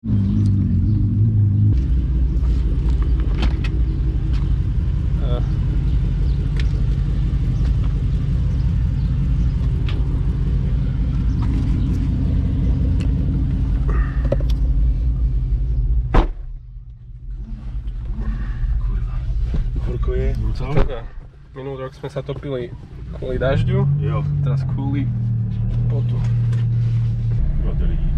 Horko je, co? Minulý rok sme sa topili kvôli dažďu, Jo. teraz kvôli potu. Kurva, to lidí.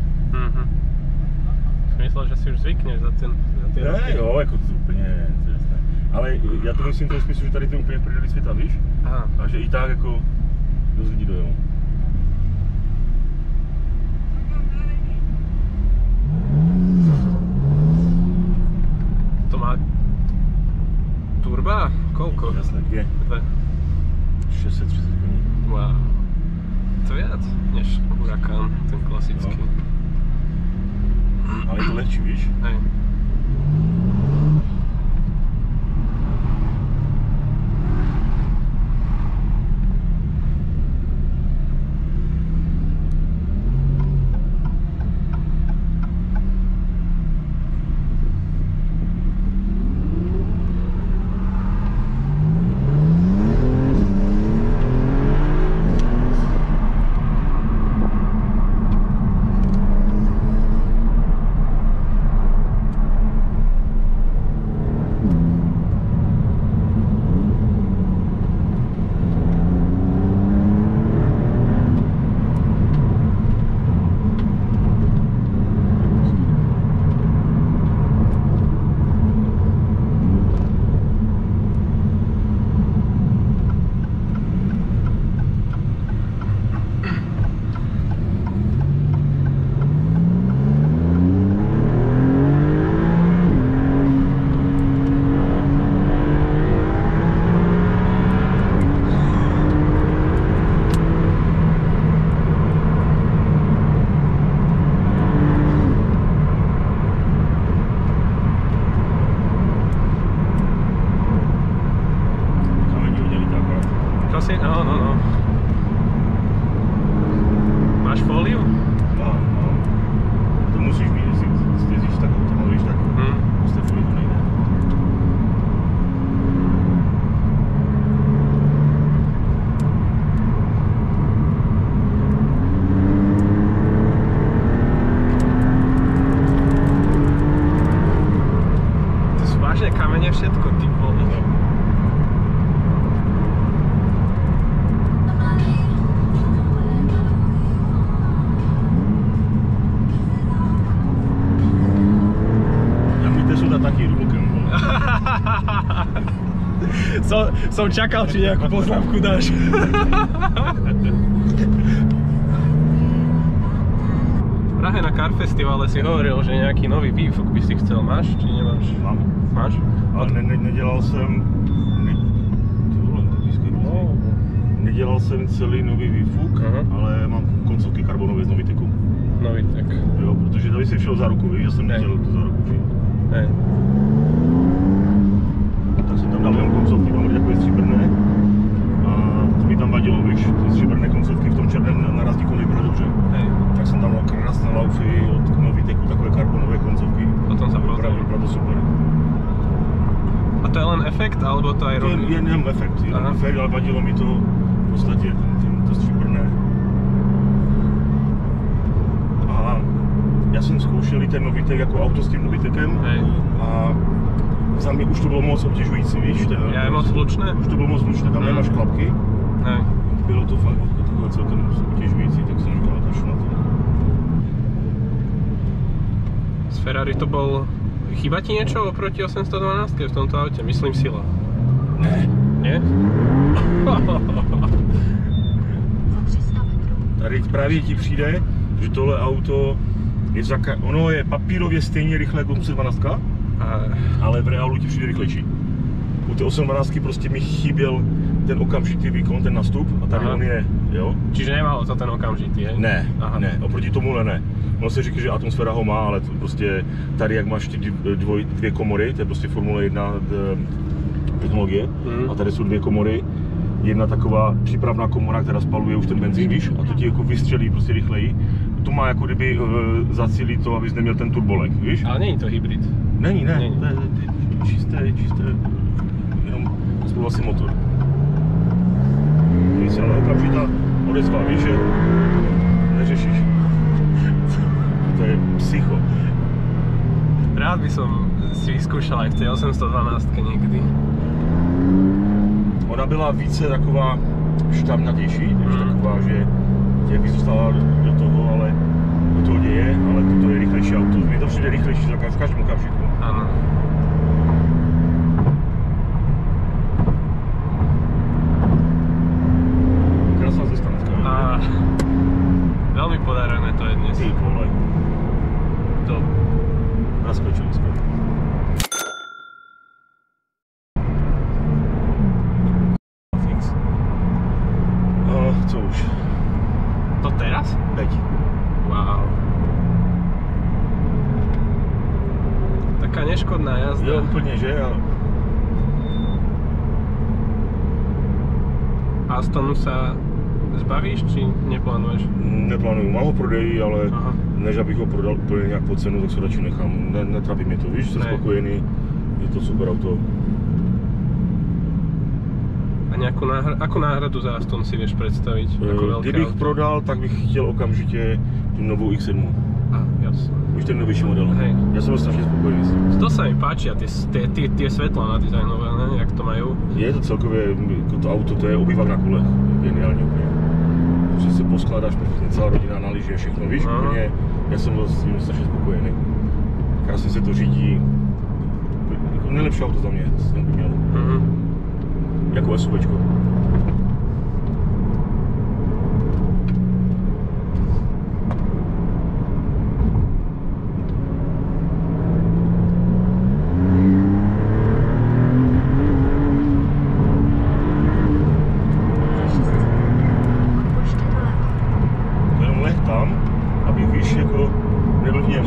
Som myslel, že si už zvykneš za ty roky. Ne, jo, jako to úplně, to je jasné. Ale já to myslím v tom smyslu, že tady to je úplně v prdeli světa, víš? Aha. A že i tak jako dost lidí dojelo. To má turba? Koľko? Jasné, dvě. 630 koní. Wow. To je viac než Huracán, ten klasický. No. Ale je to lehčí, víš? Hej. No. Máš fóliu? Mám. To musíš mít, jestli jezdíš tak automobilíš, tak z té folie to nejde. To sú vážne kamene všetko, ty vole. Taký rubokem. Som čakal, či nejakú poznámku dáš. V Prahe na Car Festivale si hovoril, že nejaký nový výfuk by si chcel. Máš, či nemáš? Mám. Máš? Ale nedělal jsem... Nedělal jsem celý nový výfuk, ale mám koncovky karbonové z Noviteku. Novitek. Jo, protože tady si všel za ruku, víš, já jsem nechtěl to za ruku přijít. Hej. Tak jsem tam dal jenom koncovky, mám takové stříbrné. A to mi tam vadilo, víš, ty stříbrné koncovky v tom černém narazníku nebylo dobře. Hej. Tak jsem tam dal krásné laufy od Noviteku, takové karbonové koncovky. Potom sa pozriem. Vypadá to super. A to je len efekt, alebo to aj robí? To je jenom efekt, ale vadilo mi to v podstatě to stříbrné. A já jsem zkoušel i ten Novitek jako auto s tím Novitekem. Hej. A za mě už to bylo moc obtěžující, víš? Je moc hlučné? Už to bylo moc hlučné, tam nemáš klapky. Hej. Bylo to fakt takové celkem obtěžující, tak jsem říkal, kašlu na to. Z Ferrari to bol... Chýba ti niečo oproti 812 v tomto aute? Myslím sila. Ne. Nie? Tady právě ti přijde, že tohle auto je ono je papírově stejně rychle jako 812, ale v reálu ti přijde rychlejší. U té 812 prostě mi chyběl ten okamžitý výkon, ten nastup a tady on je, jo. Čiže nemalo to ten okamžitý, hej? Ne, ne, oproti tomu ne. Ono se říká, že Atmosféra ho má, ale to prostě tady jak máš ty dvě komory, to je prostě Formule 1 technologie a tady jsou dvě komory. Jedna taková přípravná komora, která spaluje už ten benzín, víš, a to ti jako vystřelí prostě rychleji. to má jako kdyby zacílit to, abys neměl ten turbolek, víš? Ale není to hybrid. Není, ne, Není. to je čisté, jenom spoluvlastní motor. Víš, ale okamžitá odezva, víš, že neřešíš. To je psycho. Rád by som si vyskúšal aj v tej 812 někdy. Ona byla více taková štamnatější, než taková, že tě by zůstala do toho, ale do toho děje, ale toto je rychlejší auto. Je to všude rychlejší v každém okamžiku. Áno. Krásná cesta dneska. A veľmi podarené to je dnes. Ty vole, To naskočili jsme. Fix. Co už? To teraz? Teď. Wow. Taká neškodná jazda. Jo, úplně, že? Astonu sa zbavíš, či neplánuješ? Neplánuju, mám ho prodej, ale Aha. než abych ho prodal úplně nějak po cenu, tak se radši nechám. Netraví mě to, víš, jsem Ne. spokojený, je to super auto. A nejakú akú náhradu za Aston si vieš predstaviť? Ako veľké Kdybych auto? prodal, tak bych chtěl okamžitě tu novou X7. A, jasne. Už ten novější model. Hej. Já jsem strašně spokojený s tím. To sa mi páčia, tie svetlá nadizajnové, ne? Jak to majú. Je to celkově, jako to auto, to je obývak na kolech. Geniální úplně. Že se poskládáš perfektně, celá rodina na lyže, všechno, víš, Aha. úplně. Já jsem byl s tím strašně spokojený. Krásně se to řídí. Jako nejlepší auto za mě, jsem měl. Jako SUVčko. Jenom leh tam, aby víš, jako nebyl v něm.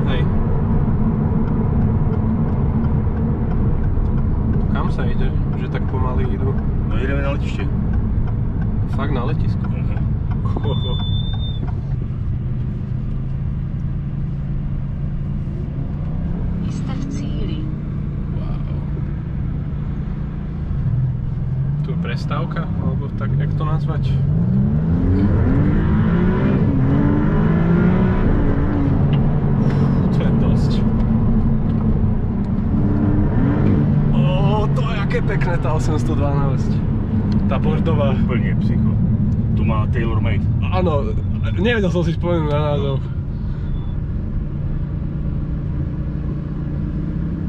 Hej. Kam sa ide? Že tak pomaly idú? No jedeme na letiště. Fakt na letisku? Jste v cíli. Wow. Tu je prestávka? Alebo tak, jak to nazvať? To je dosť. To je aké pekné tá 812. Tá bordová. Úplně psycho. To má Tailor Made. Áno, nevedel som si spomenúť na názov.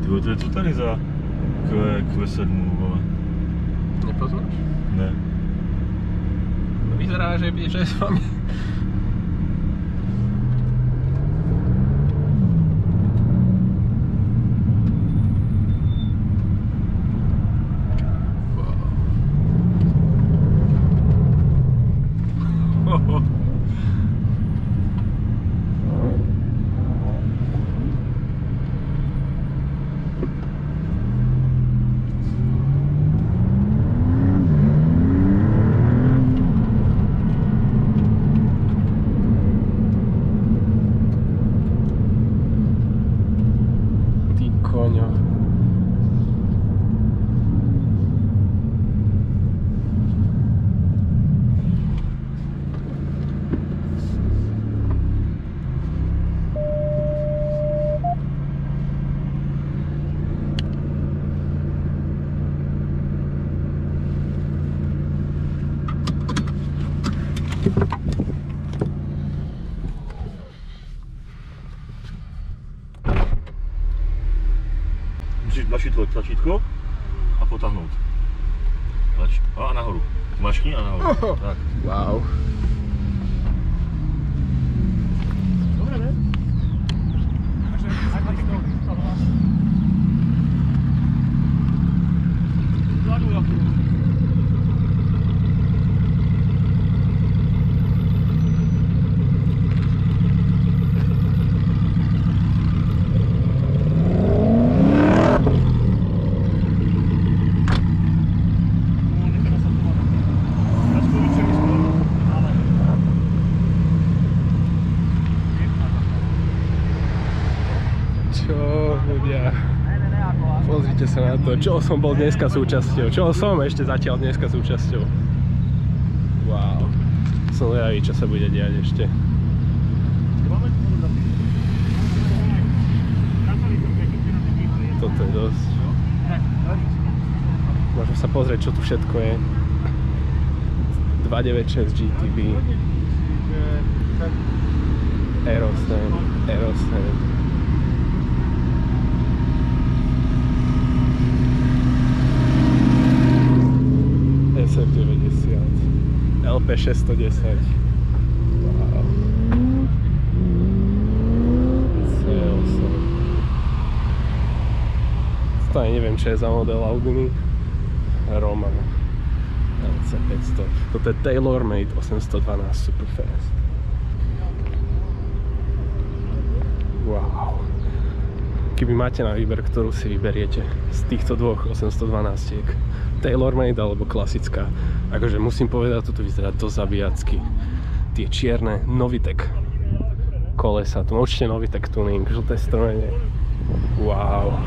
Tyjo, to je co tady za Q7, vole? Nepoznáš? Ne. Vyzerá, že je s vami. Ty koňo. Musíš tlačit tlačítko a potáhnout. A nahoru. Mašní a nahoru. Tak. Wow. Dobré, ne? Čo ľudia? Pozrite sa na to, čo som bol dneska súčasťou. Čo som ešte zatiaľ dneska súčasťou. Wow. Som zvedavý, čo sa bude diať ešte. Toto je dosť. Môžem sa pozrieť, čo tu všetko je. 296 GTB. Aerosen. SF90. LP610. Wow. C8. To aj neviem, čo je za model Audiny. Roman. LC500. Toto je TaylorMade 812 Superfast. Wow. Keby máte na výber, ktorú si vyberiete z týchto dvoch 812-iek, TaylorMade alebo klasická, akože musím povedať, toto vyzerá dosť zabíjacky. Tie čierne Novitec kolesa, tu určite Novitec tuning, žlté strojenie. Wow.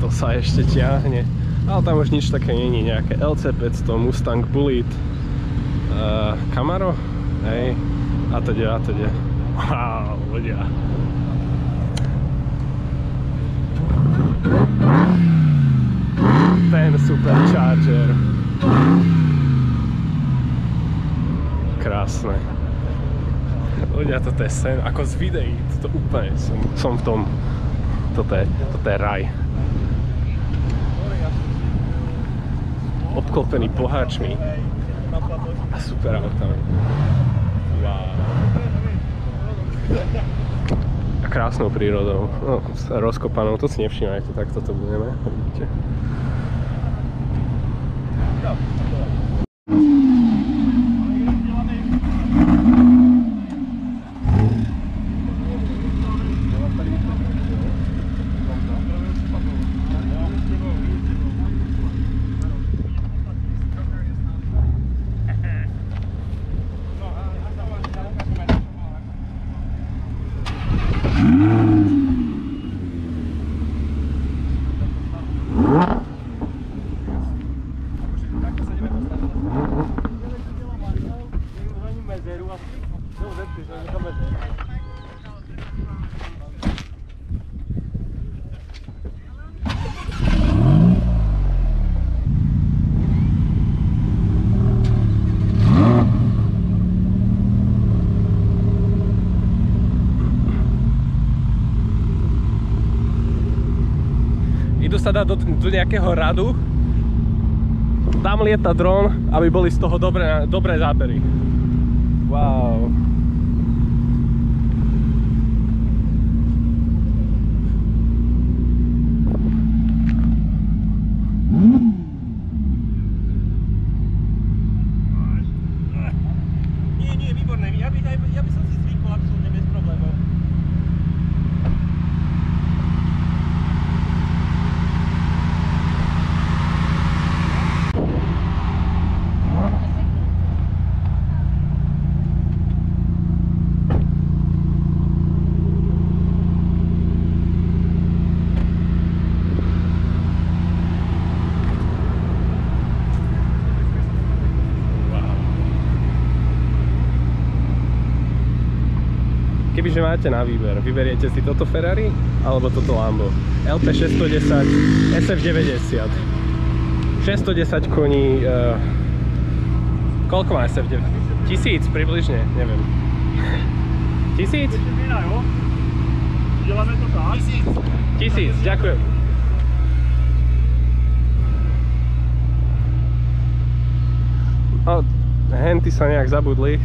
To sa ešte ťahne. Ale tam už nič také není, nejaké LC500, Mustang Bullitt, Camaro, hej, a teda. Wow, ľudia. Ten Supercharger. Krásne. Ľudia, toto je sen, ako z videí, toto úplne, som v tom, toto je raj. Obklopený poháčmi a super autami. Wow. A krásnou prírodou. No, rozkopanou, to si nevšímajte, tak toto budeme. Vidíte. Sa dá do nejakého radu, tam lieta dron, aby boli z toho dobré zábery. Wow. Nie, výborné. Ja by som si zvykol absolútne bez problémov. Kebyže máte na výber, vyberiete si toto Ferrari alebo toto Lambo. LP610, SF90. 610 koní, koľko má SF90? 1000 približne, neviem. 1000? Děláme to tak? 1000, ďakujem. No, henty sa nejak zabudli.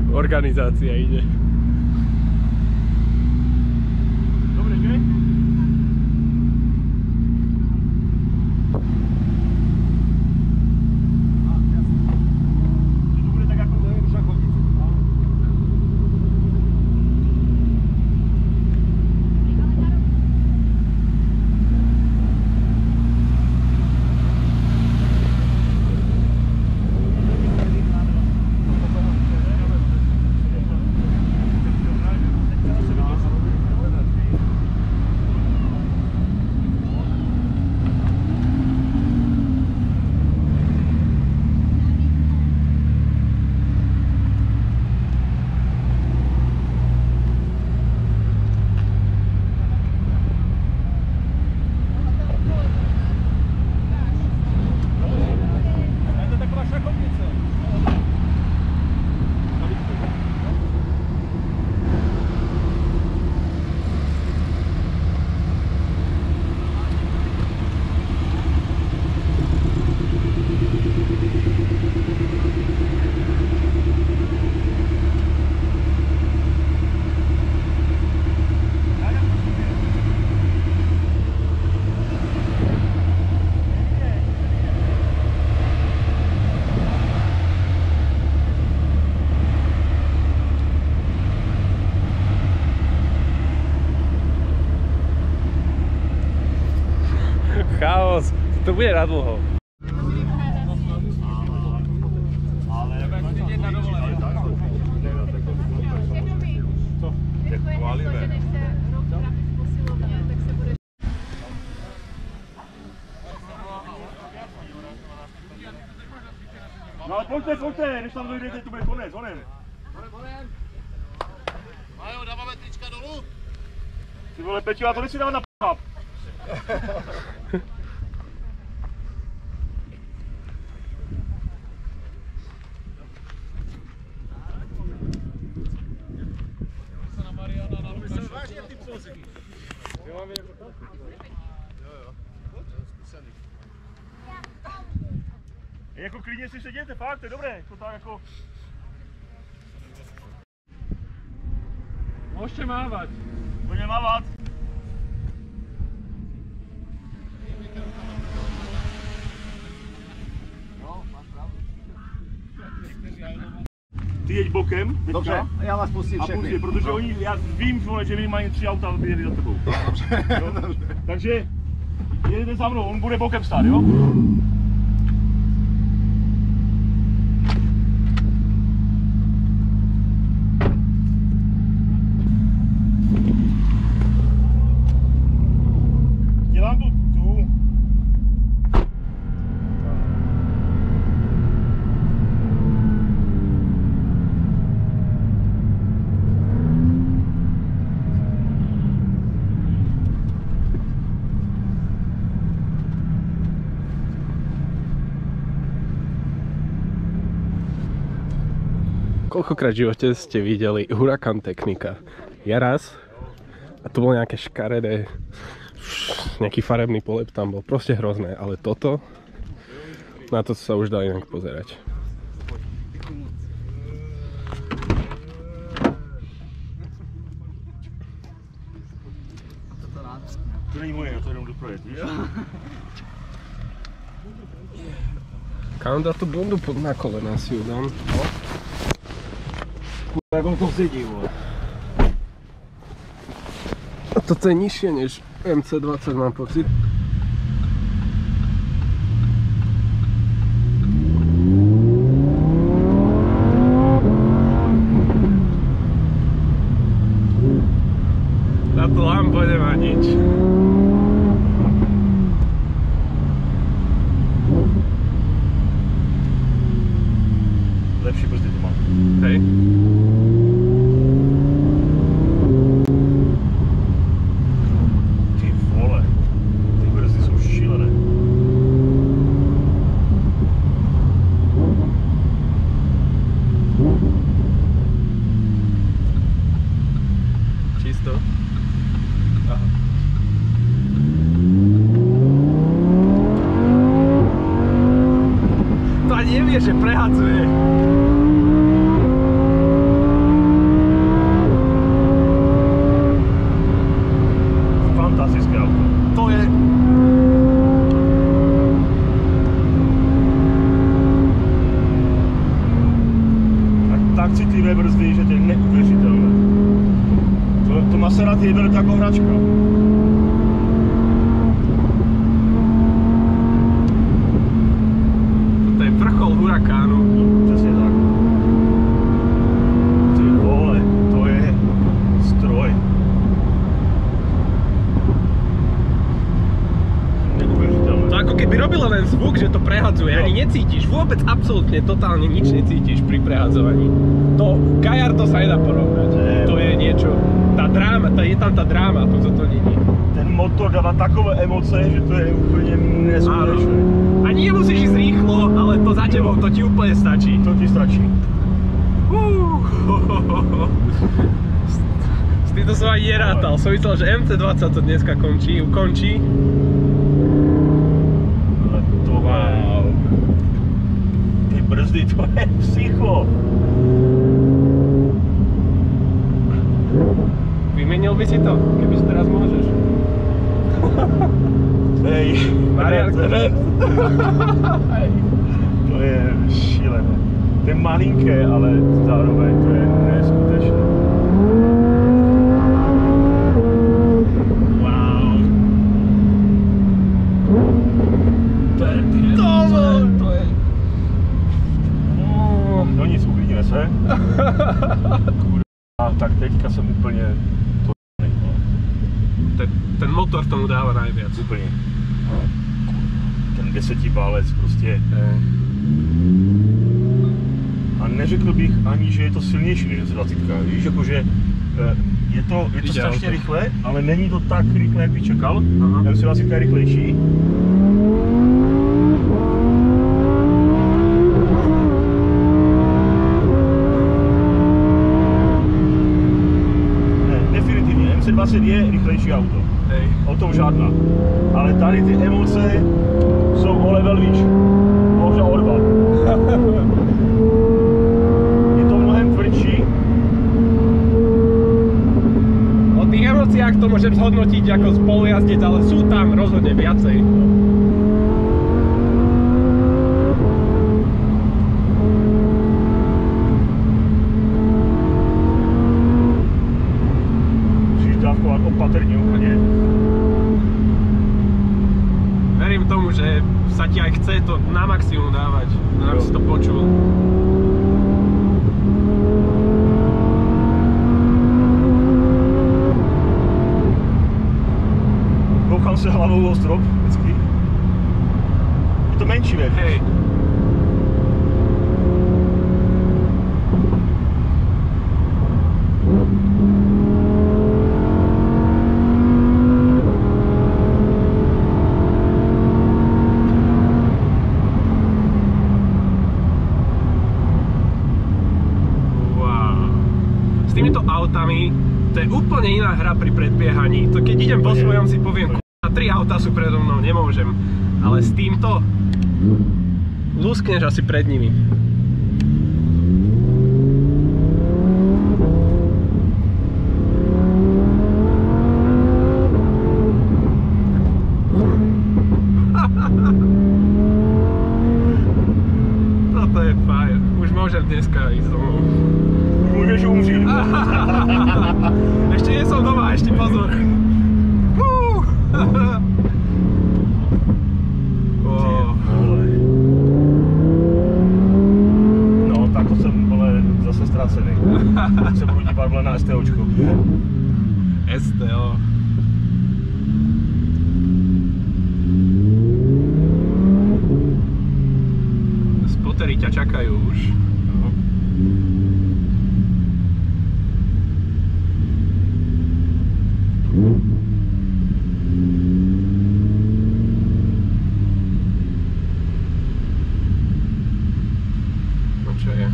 Organizácia ide. Dobre, že? To bude tak ako šachotnice. Chaos, to bude na dlho. No ale pojďte, než tam dojdete, to bude konec, honem. Majo, dáváme trička dolů? Ty vole, Peťo, já to nechci dávat na p***. Jako klidně si seděte, fakt, to je dobré, to tak jako... Môžete mávať. Budeme mávat. Ty jeď bokem, teďka. Dobře, já vás pustím všechny. A pustě, protože oni, já vím, že my mají 3 auta, aby jeli za tebou. Dobře. Jo? Takže jedete za mnou, on bude bokem stát, jo? Dělám tu. Koľkokrát v živote ste videli Huracán Technika? Ja raz. A to bolo nejaké škaredé, nejaký farebný polep tam bol, proste hrozné, ale toto, na to sa už dá inak pozerať. To není moje, já to jenom jdu projet, víš? Kam dá tu bundu na kolena si ju dám? No. Jak on to sedí, vole. A toto je nižšie než MC20, mám pocit. Na to lampo nemá nič. Lepší brzdy to mám. Hej. Ty vole, ty brzdy jsou šílené. Čisto? Aha. To ani nevie, že prehadzuje. Ačka. Toto je vrchol hurakánu. Přesně tak. Ty vole, to je stroj. Neuvěřitelné. To ako keby robilo len zvuk, že to prehadzuje, Jo. ani necítiš, vôbec absolútne, totálne nič necítiš pri prehadzovaní. To Gallardo sa nedá porovnať, to je niečo, tá dráma, je tam tá dráma, to není. Ten motor dává takové emoce, že to je úplně neskutečné. Ani nemusíš ísť rýchlo, ale to za tebou, to ti úplne stačí. To ti stačí. S týmto som ani nerátal, som myslel, že MC20 to dneska ukončí. Ale to wow. Ty brzdy, to je psycho. Vymenil by si to, keby si teraz môžeš. Hej, Mariánko. To je šílené. To je malinké, ale zároveň to je neskutečné. Wow. To je To je... No nic, uklidíme se. A tak teďka jsem úplně Ten motor tomu dáva najviac. úplně. Ten 10válec prostě. A neřekl bych ani, že je to silnější než 20. Víš, jakože je to strašně rychle, ale není to tak rychle, jak bych čekal. MC20 je rychlejší. Definitivně, MC20 je rychlejší auto. Hej. O tom žádná. Ale tady ty emoce jsou o level výš. Možná o 2. Je to mnohem tvrdší. O tých emóciách to môžem zhodnotiť ako spolujazdec, ale sú tam rozhodne viacej. Musíš dávkovat opatrně úplně. Verím tomu, že sa ti aj chce to na maximum dávať, aby si to počul. Koukám se hlavou o strop vždycky. Je to menší věc. Hej. S týmito autami to je úplne iná hra pri predbiehaní. To keď idem po svojom si poviem, k***a, 3 auta sú predo mnou, nemôžem. Ale s týmto luskneš asi pred nimi. Toto je fajn. Už môžem dneska ísť domov. Můžeš umřít. Ešte nie som doma, ešte pozor. No, tak to jsem, vole, zase ztracený. Se budu dívat, vole, na STOčko. STO. Spotery ťa čakajú už. No čo je?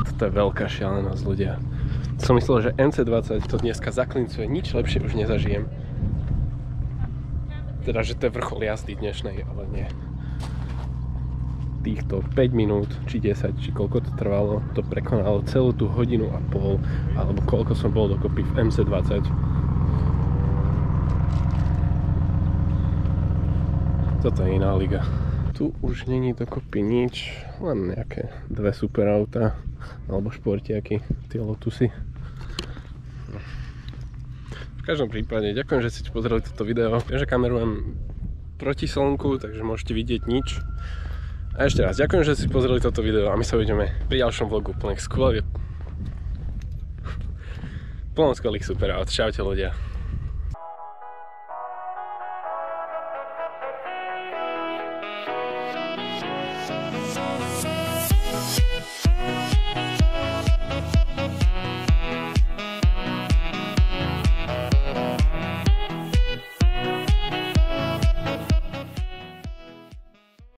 Toto je veľká šialenosť, ľudia. Som myslel, že MC20 to dneska zaklincuje, nič lepšie už nezažijem. Teda, že to je vrchol jazdy dnešnej, ale nie. Týchto 5 minút, či 10, či koľko to trvalo, to prekonalo celú tú hodinu a pol, alebo koľko som bol dokopy v MC20. Toto je iná liga. Tu už není dokopy nič, len nejaké dve superauta alebo športiaky, tie Lotusy. V každom prípade ďakujem, že ste pozreli toto video. Viem, že kamerujem proti slnku, takže môžete vidieť nič. A ešte raz ďakujem, že ste pozreli toto video a my sa uvidíme pri ďalšom vlogu plných skvelých superaut. Čaute ľudia.